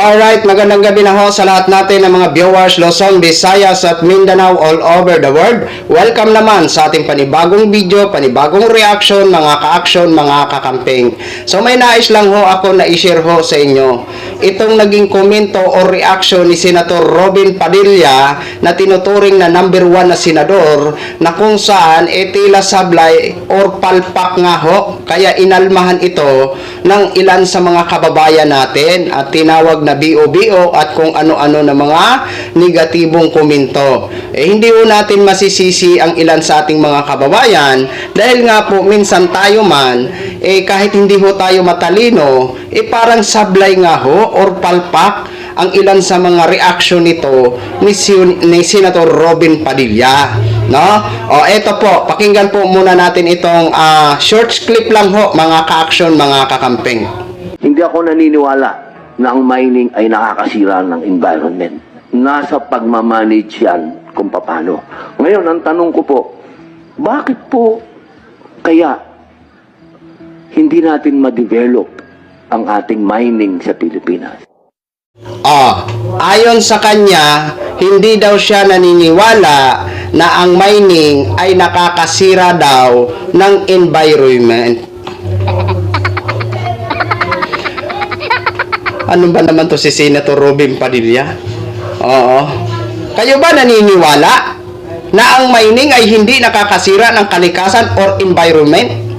Alright, magandang gabi na ho sa lahat natin ng mga viewers Luzon, Visayas at Mindanao all over the world. Welcome naman sa ating panibagong video, panibagong reaction, mga ka-action, mga kakamping. So may nais lang ho ako na i-share ho sa inyo. Itong naging komento o reaction ni Senator Robin Padilla na tinuturing na number 1 na senador na kung saan tila sablay or palpak nga ho. Kaya inalmahan ito ng ilan sa mga kababayan natin at tinawag na BO-BO at kung ano-ano na mga negatibong komento. Hindi ho natin masisisi ang ilan sa ating mga kababayan dahil nga po minsan tayo man, kahit hindi ho tayo matalino, parang sablay nga ho or palpak ang ilan sa mga reaction nito ni Senator Robin Padilla. No? O eto po, pakinggan po muna natin itong short clip lang ho, mga ka-action, mga kakamping. Hindi ako naniniwala na ang mining ay nakakasira ng environment. Nasa pagmamanage yan kung paano. Ngayon, ang tanong ko po, bakit po kaya hindi natin ma-develop ang ating mining sa Pilipinas? Ayon sa kanya, hindi daw siya naniniwala na ang mining ay nakakasira daw ng environment. Ano ba naman to si Senator Robin Padilla? Oo. Kayo ba naniniwala na ang mining ay hindi nakakasira ng kalikasan or environment?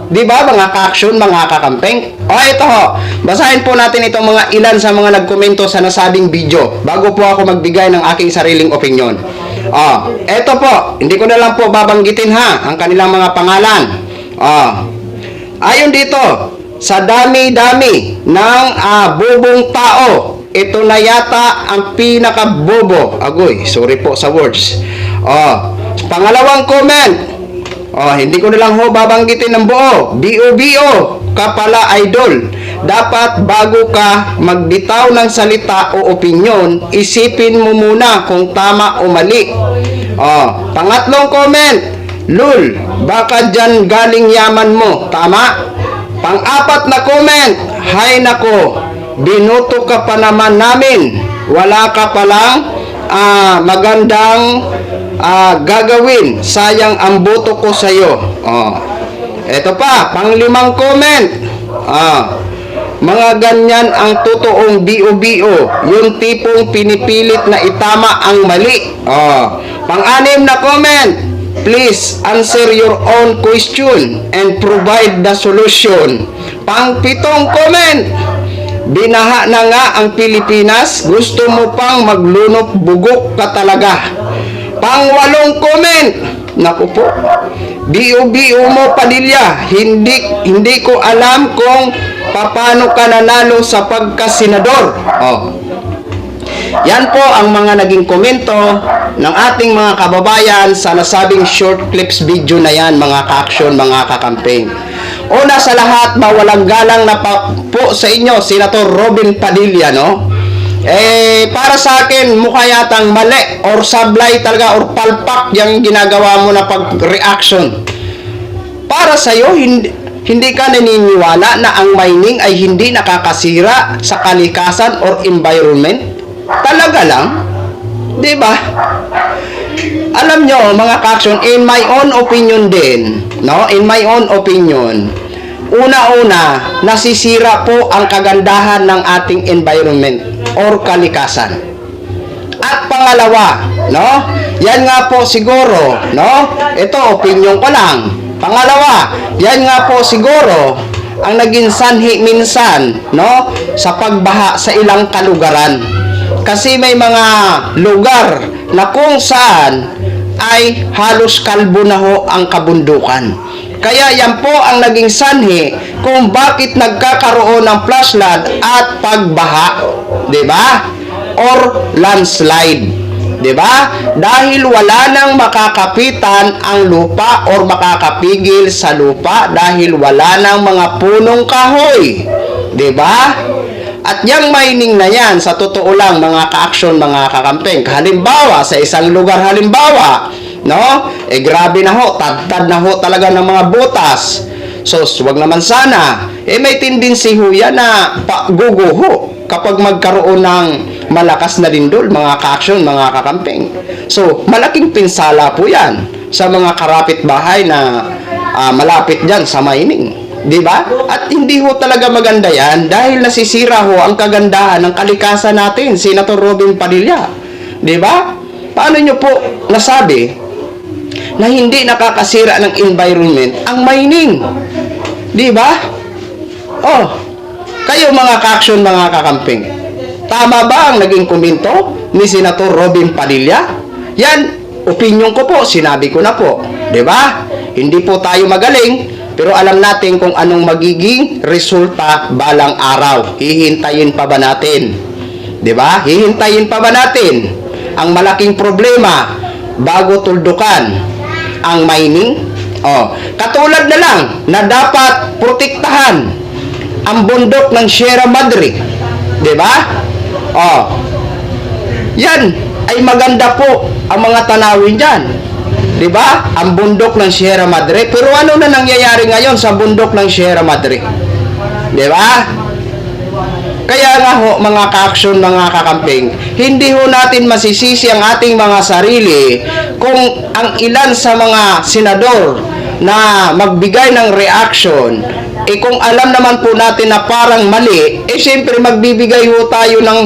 Di ba mga ka-action, mga kakampeng? Ito ho. Basahin po natin itong mga ilan sa mga nagkomento sa nasabing video bago po ako magbigay ng aking sariling opinion. Ito po. Hindi ko na lang po babanggitin ha ang kanilang mga pangalan. Ayon dito, sa dami-dami ng bobong tao, ito na yata ang pinakabobo. Agoy, sorry po sa words. Pangalawang comment. Hindi ko na lang ho babanggitin ng buo. BO-BO ka pala, idol. Dapat bago ka magbitaw ng salita o opinyon, isipin mo muna kung tama o mali. Pangatlong comment. Lul, baka dyan galing yaman mo. Tama? Pang-apat na comment, hay nako, binuto ka pa naman namin. Wala ka palang magandang gagawin. Sayang ang boto ko sa'yo. Ito pa, pang-limang comment. Mga ganyan ang totoong BO-BO. Yung tipong pinipilit na itama ang mali. Pang-anim na comment. Please answer your own question and provide the solution. Pang-pitong comment. Binaha na nga ang Pilipinas, gusto mo pang maglunok bugok ka talaga. Pang-walong comment. Naku po. BO-BO mo Padilla, hindi ko alam kung paano ka nanalo sa pagkasenador. Yan po ang mga naging komento ng ating mga kababayan sa nasabing short clips video na yan, mga ka-action, mga kakamping. Una sa lahat, mawalang galang na po sa inyo, Senator Robin Padilla, no? Para sa akin, mukha yatang mali or sablay talaga or palpak yung ginagawa mo na pag-reaction. Para sa'yo, hindi ka naniniwala na ang mining ay hindi nakakasira sa kalikasan or environment? Talaga lang? Di ba? Alam nyo, mga ka-action, in my own opinion din, no? In my own opinion, una-una, nasisira po ang kagandahan ng ating environment or kalikasan. At pangalawa, no? Yan nga po siguro, no? Ito, opinion ko lang. Pangalawa, yan nga po siguro ang naging sanhi minsan, no? Sa pagbaha sa ilang kalugaran. Kasi may mga lugar na kung saan ay halos kalbo na ho ang kabundukan. Kaya yan po ang naging sanhi kung bakit nagkakaroon ng flash flood at pagbaha, 'di ba? Or landslide, 'di ba? Dahil wala nang makakapitan ang lupa or makakapigil sa lupa dahil wala nang mga punong kahoy, 'di ba? At yung mining na yan, sa totoo lang, mga ka-action, mga kakampeng, halimbawa, sa isang lugar, halimbawa, no? Grabe na ho, tad-tad na ho talaga ng mga butas. So, wag naman sana. May tendency ho yan na guguho. kapag magkaroon ng malakas na lindol, mga ka-action, mga kakamping. So, malaking pinsala po yan sa mga karapit-bahay na malapit dyan sa mining. Di ba? At hindi ho talaga maganda yan dahil nasisira ho ang kagandahan ng kalikasan natin, Senator Robin Padilla. Di ba? Paano nyo po nasabi na hindi nakakasira ng environment ang mining? Di ba? Oh, kayo mga ka-action, mga kakamping, tama ba ang naging komento ni Senator Robin Padilla? Yan, opinion ko po, sinabi ko na po. Di ba? Hindi po tayo magaling, pero alam natin kung anong magiging resulta balang araw. Hihintayin pa ba natin? Di ba? Hihintayin pa ba natin ang malaking problema bago tuldukan ang mining? Oh, katulad na lang na dapat protektahan ang bundok ng Sierra Madre. Di ba? Oh. Yan ay maganda po ang mga tanawin diyan. Di ba? Ang bundok ng Sierra Madre. Pero ano na nangyayari ngayon sa bundok ng Sierra Madre? Di ba? Kaya nga ho, mga ka-action, mga kakamping, hindi ho natin masisisi ang ating mga sarili kung ang ilan sa mga senador na magbigay ng reaction, kung alam naman po natin na parang mali, siyempre magbibigay ho tayo ng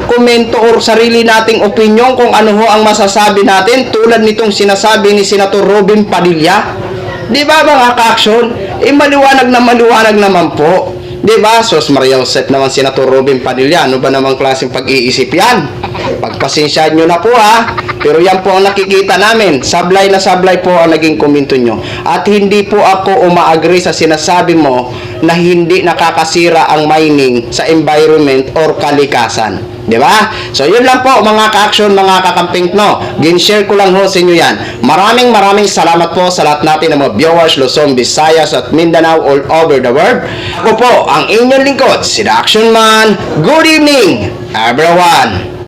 komento or sarili nating opinion kung ano ho ang masasabi natin, tulad nitong sinasabi ni Senator Robin Padilla. Di ba mga ka-action? Maliwanag naman po. Di ba? Sos Maria Josep naman, Senator Robin Padilla. Ano ba namang klaseng pag-iisip yan? Pagpasensyahan nyo na po ha. Pero yan po ang nakikita namin. Sablay na sablay po ang naging komento nyo. At hindi po ako umaagree sa sinasabi mo na hindi nakakasira ang mining sa environment or kalikasan. Di ba? So, yun lang po mga ka-action, mga kakamping, no? Gin-share ko lang ho sa inyo yan. Maraming salamat po sa lahat natin ng mga viewers, Luzon, Visayas at Mindanao all over the world. Ako po, ang inyong lingkod, si The Action Man. Good evening, everyone!